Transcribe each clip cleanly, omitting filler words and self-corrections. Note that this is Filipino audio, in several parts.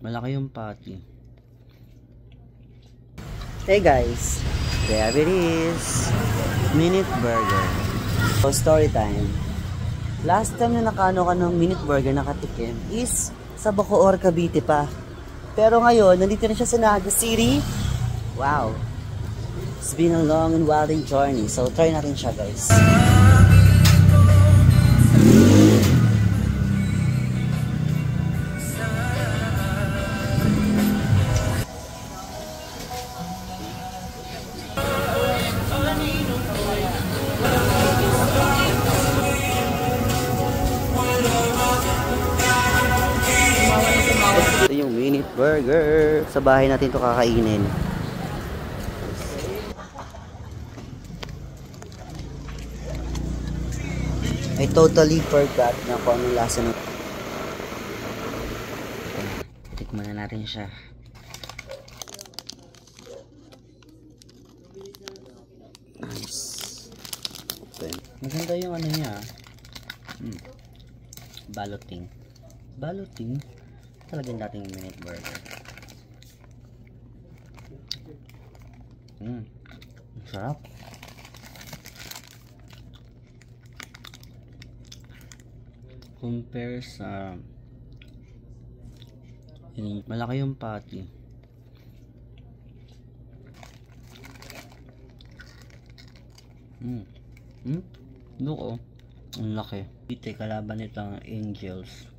Malaki yung patty. Hey guys, there it is. Minute Burger. So story time. Last time na nakano ka ng Minute Burger nakatikim is sa Bacoor, Cavite pa. Pero ngayon, nandito na siya sa Naga City. Wow. It's been a long and winding journey. So try natin siya guys. Ito yung Minute Burger. Sa bahay natin ito kakainin. I totally forgot na kung anong lasa ng... Tikman na natin siya. Nice. Open. Maganda yung ano niya. Balloting. Balloting? Talagang dating Minute Burger. Sarap. Compare sa malaki yung patty. Look oh. Ang laki. Ito kalaban nitong Angels.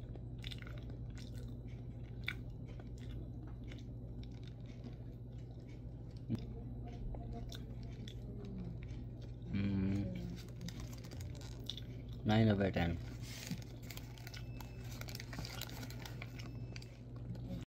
Nine over 10.